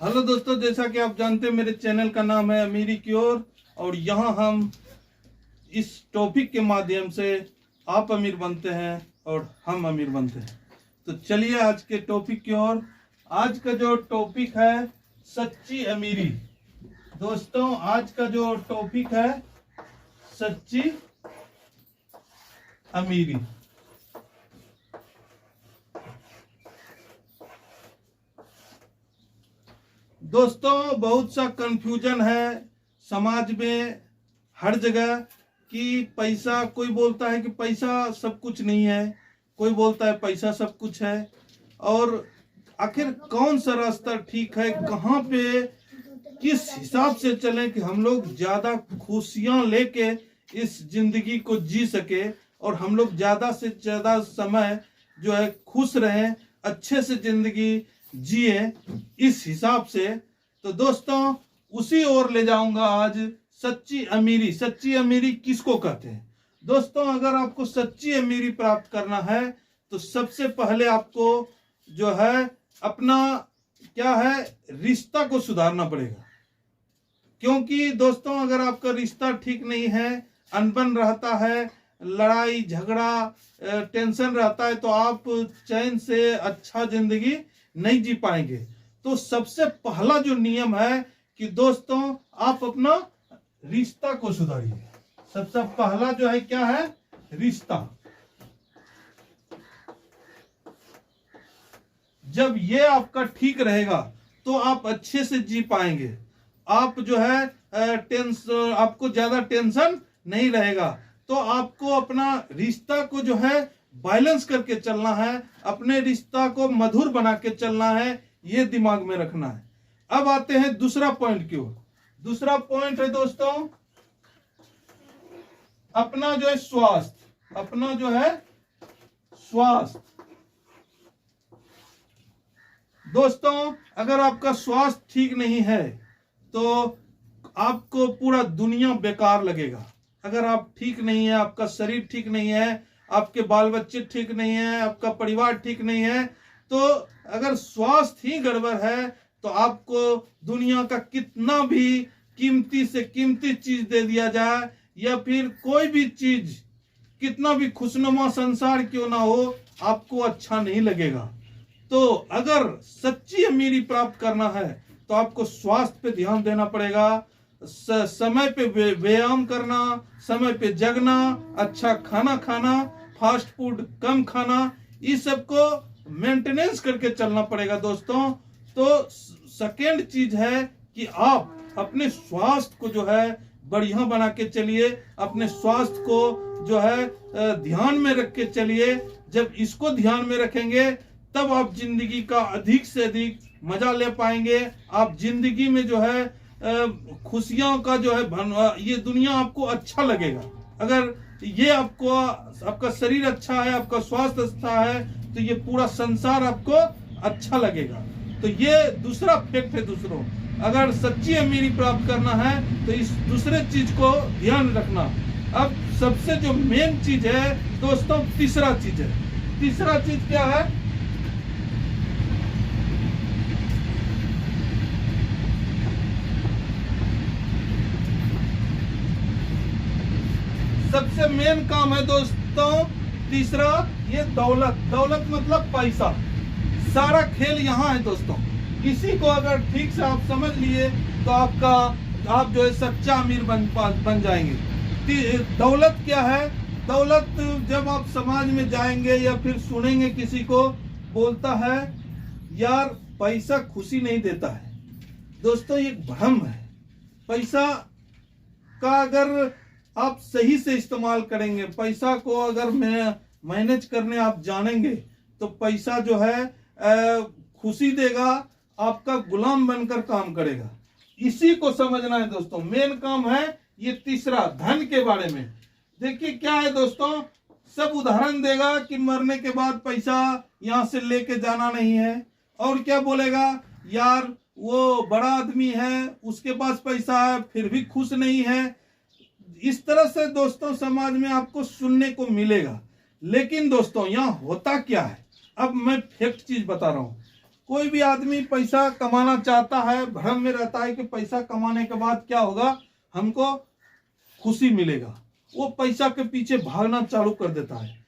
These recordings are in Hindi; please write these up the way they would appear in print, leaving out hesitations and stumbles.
हेलो दोस्तों, जैसा कि आप जानते हैं मेरे चैनल का नाम है अमीरी की ओर और यहाँ हम इस टॉपिक के माध्यम से आप अमीर बनते हैं और हम अमीर बनते हैं। तो चलिए आज के टॉपिक की ओर। आज का जो टॉपिक है सच्ची अमीरी। दोस्तों आज का जो टॉपिक है सच्ची अमीरी। दोस्तों बहुत सा कंफ्यूजन है समाज में हर जगह कि पैसा, कोई बोलता है कि पैसा सब कुछ नहीं है, कोई बोलता है पैसा सब कुछ है। और आखिर कौन सा रास्ता ठीक है, कहाँ पे किस हिसाब से चलें कि हम लोग ज्यादा खुशियां लेके इस जिंदगी को जी सके और हम लोग ज्यादा से ज्यादा समय जो है खुश रहें, अच्छे से जिंदगी जिए इस हिसाब से। तो दोस्तों उसी ओर ले जाऊंगा आज। सच्ची अमीरी, सच्ची अमीरी किसको कहते हैं? दोस्तों अगर आपको सच्ची अमीरी प्राप्त करना है तो सबसे पहले आपको जो है अपना क्या है रिश्ता को सुधारना पड़ेगा। क्योंकि दोस्तों अगर आपका रिश्ता ठीक नहीं है, अनबन रहता है, लड़ाई झगड़ा टेंशन रहता है, तो आप चैन से अच्छा जिंदगी नहीं जी पाएंगे। तो सबसे पहला जो नियम है कि दोस्तों आप अपना रिश्ता को सुधारिए। सबसे पहला जो है क्या है, रिश्ता। जब ये आपका ठीक रहेगा तो आप अच्छे से जी पाएंगे। आप जो है आपको ज्यादा टेंशन नहीं रहेगा। तो आपको अपना रिश्ता को जो है बैलेंस करके चलना है, अपने रिश्ता को मधुर बना के चलना है, ये दिमाग में रखना है। अब आते हैं दूसरा पॉइंट की ओर। दूसरा पॉइंट है दोस्तों अपना जो है स्वास्थ्य। अपना जो है स्वास्थ्य। दोस्तों अगर आपका स्वास्थ्य ठीक नहीं है तो आपको पूरा दुनिया बेकार लगेगा। अगर आप ठीक नहीं है, आपका शरीर ठीक नहीं है, आपके बाल बच्चे ठीक नहीं है, आपका परिवार ठीक नहीं है, तो अगर स्वास्थ्य ही गड़बड़ है तो आपको दुनिया का कितना भी कीमती से कीमती चीज दे दिया जाए या फिर कोई भी चीज, कितना भी खुशनुमा संसार क्यों ना हो, आपको अच्छा नहीं लगेगा। तो अगर सच्ची अमीरी प्राप्त करना है तो आपको स्वास्थ्य पे ध्यान देना पड़ेगा। समय पे व्यायाम करना, समय पे जगना, अच्छा खाना खाना, फास्ट फूड कम खाना, इस सब को मेंटेनेंस करके चलना पड़ेगा दोस्तों। तो सेकेंड चीज है कि आप अपने स्वास्थ्य को जो है बढ़िया बना के चलिए, अपने स्वास्थ्य को जो है ध्यान में रख के चलिए। जब इसको ध्यान में रखेंगे तब आप जिंदगी का अधिक से अधिक मजा ले पाएंगे। आप जिंदगी में जो है खुशियों का जो है ये दुनिया आपको अच्छा लगेगा। अगर ये आपको, आपका शरीर अच्छा है, आपका स्वास्थ्य अच्छा है, तो ये पूरा संसार आपको अच्छा लगेगा। तो ये दूसरा फैक्ट है। दूसरों अगर सच्ची अमीरी प्राप्त करना है तो इस दूसरे चीज को ध्यान रखना। अब सबसे जो मेन चीज है दोस्तों तीसरा चीज है। तीसरा चीज क्या है? सबसे मेन काम है दोस्तों तीसरा, ये दौलत। दौलत मतलब पैसा। सारा खेल यहाँ है दोस्तों। इसी को अगर ठीक से आप समझ लिए तो आप जो है सच्चा अमीर बन जाएंगे। दौलत क्या है? दौलत जब आप समाज में जाएंगे या फिर सुनेंगे किसी को बोलता है यार पैसा खुशी नहीं देता है, दोस्तों ये भ्रम है। पैसा का अगर आप सही से इस्तेमाल करेंगे, पैसा को अगर मैनेज करने आप जानेंगे तो पैसा जो है खुशी देगा, आपका गुलाम बनकर काम करेगा। इसी को समझना है दोस्तों। मेन काम है ये तीसरा, धन के बारे में। देखिए क्या है दोस्तों, सब उदाहरण देगा कि मरने के बाद पैसा यहाँ से लेके जाना नहीं है। और क्या बोलेगा, यार वो बड़ा आदमी है, उसके पास पैसा है फिर भी खुश नहीं है। इस तरह से दोस्तों समाज में आपको सुनने को मिलेगा। लेकिन दोस्तों यहाँ होता क्या है, अब मैं फैक्ट चीज बता रहा हूं। कोई भी आदमी पैसा कमाना चाहता है, भ्रम में रहता है कि पैसा कमाने के बाद क्या होगा, हमको खुशी मिलेगा। वो पैसा के पीछे भागना चालू कर देता है।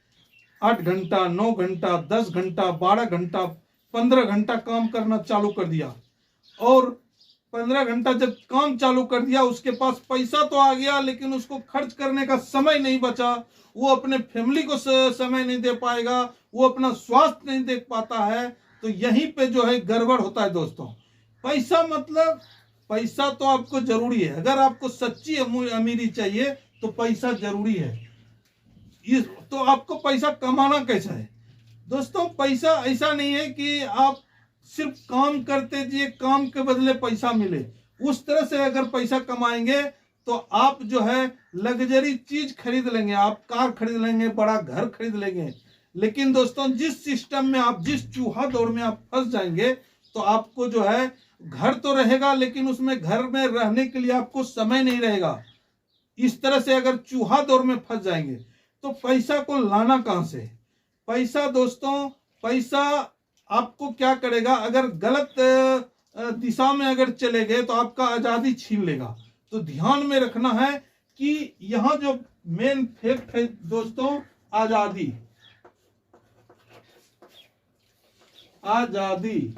8 घंटा, 9 घंटा, 10 घंटा, 12 घंटा, 15 घंटा काम करना चालू कर दिया, और 15 घंटा जब काम चालू कर दिया, उसके पास पैसा तो आ गया, लेकिन उसको खर्च करने का समय नहीं बचा। वो अपने फैमिली को समय नहीं दे पाएगा, वो अपना स्वास्थ्य नहीं देख पाता है। तो यहीं पे जो है गड़बड़ होता है दोस्तों। पैसा मतलब, पैसा तो आपको जरूरी है। अगर आपको सच्ची अमीरी चाहिए तो पैसा जरूरी है। तो आपको पैसा कमाना कैसा है दोस्तों? पैसा ऐसा नहीं है कि आप सिर्फ काम करते जाइए, काम के बदले पैसा मिले। उस तरह से अगर पैसा कमाएंगे तो आप जो है लग्जरी चीज खरीद लेंगे, आप कार खरीद लेंगे, बड़ा घर खरीद लेंगे। लेकिन दोस्तों, जिस सिस्टम में आप, जिस चूहा दौड़ में आप फंस जाएंगे, तो आपको जो है घर तो रहेगा, लेकिन उसमें घर में रहने के लिए आपको समय नहीं रहेगा। इस तरह से अगर चूहा दौड़ में फंस जाएंगे तो पैसा को लाना कहां से? पैसा दोस्तों, पैसा आपको क्या करेगा, अगर गलत दिशा में अगर चले गए तो आपका आजादी छीन लेगा। तो ध्यान में रखना है कि यहां जो मेन फैक्ट है दोस्तों, आजादी। आजादी,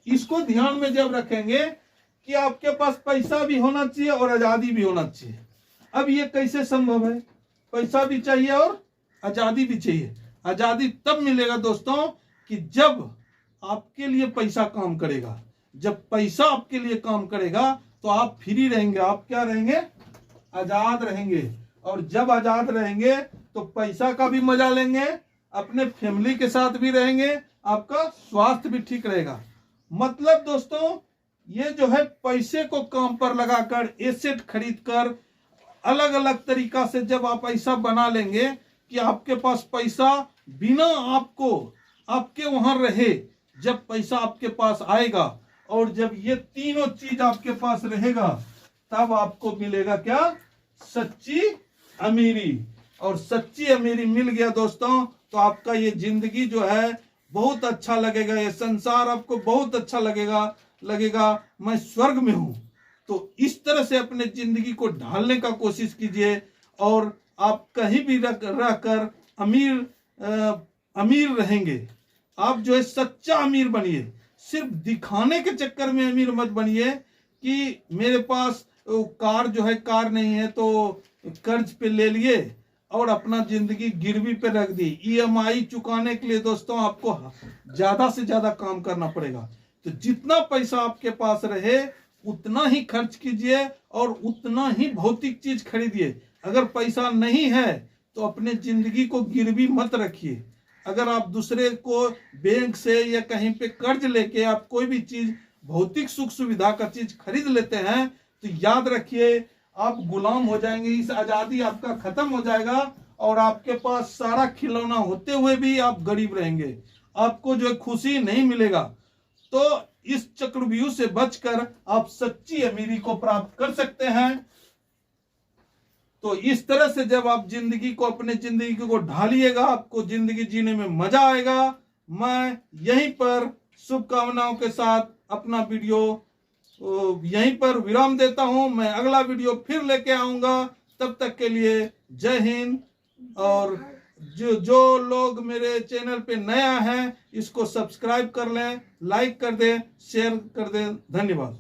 इसको ध्यान में जब रखेंगे कि आपके पास पैसा भी होना चाहिए और आजादी भी होना चाहिए। अब ये कैसे संभव है? पैसा भी चाहिए और आजादी भी चाहिए। आजादी तब मिलेगा दोस्तों कि जब आपके लिए पैसा काम करेगा। जब पैसा आपके लिए काम करेगा तो आप फ्री रहेंगे, आप क्या रहेंगे? आजाद रहेंगे। और जब आजाद रहेंगे तो पैसा का भी मजा लेंगे, अपने फैमिली के साथ भी रहेंगे, आपका स्वास्थ्य भी ठीक रहेगा। मतलब दोस्तों, ये जो है पैसे को काम पर लगाकर, एसेट खरीदकर, अलग अलग तरीका से जब आप ऐसा बना लेंगे कि आपके पास पैसा बिना आपको, आपके वहां रहे, जब पैसा आपके पास आएगा और जब ये तीनों चीज आपके पास रहेगा, तब आपको मिलेगा क्या? सच्ची अमीरी। और सच्ची अमीरी मिल गया दोस्तों तो आपका ये जिंदगी जो है बहुत अच्छा लगेगा, ये संसार आपको बहुत अच्छा लगेगा मैं स्वर्ग में हूं। तो इस तरह से अपने जिंदगी को ढालने का कोशिश कीजिए, और आप कहीं भी रहकर अमीर रहेंगे। आप जो है सच्चा अमीर बनिए, सिर्फ दिखाने के चक्कर में अमीर मत बनिए कि मेरे पास कार जो है, कार नहीं है तो कर्ज पे ले लिए और अपना जिंदगी गिरवी पे रख दी। ईएमआई चुकाने के लिए दोस्तों आपको ज्यादा से ज्यादा काम करना पड़ेगा। तो जितना पैसा आपके पास रहे उतना ही खर्च कीजिए और उतना ही भौतिक चीज खरीदिए। अगर पैसा नहीं है तो अपने जिंदगी को गिरवी मत रखिए। अगर आप दूसरे को बैंक से या कहीं पे कर्ज लेके आप कोई भी चीज, भौतिक सुख सुविधा का चीज खरीद लेते हैं, तो याद रखिए आप गुलाम हो जाएंगे। इस आजादी आपका खत्म हो जाएगा और आपके पास सारा खिलौना होते हुए भी आप गरीब रहेंगे, आपको जो है खुशी नहीं मिलेगा। तो इस चक्रव्यूह से बचकर आप सच्ची अमीरी को प्राप्त कर सकते हैं। तो इस तरह से जब आप जिंदगी को, अपने जिंदगी को ढालिएगा, आपको जिंदगी जीने में मजा आएगा। मैं यहीं पर शुभकामनाओं के साथ अपना वीडियो यहीं पर विराम देता हूं। मैं अगला वीडियो फिर लेके आऊंगा। तब तक के लिए जय हिंद। और जो लोग मेरे चैनल पे नया है, इसको सब्सक्राइब कर लें, लाइक कर दें, शेयर कर दें। धन्यवाद।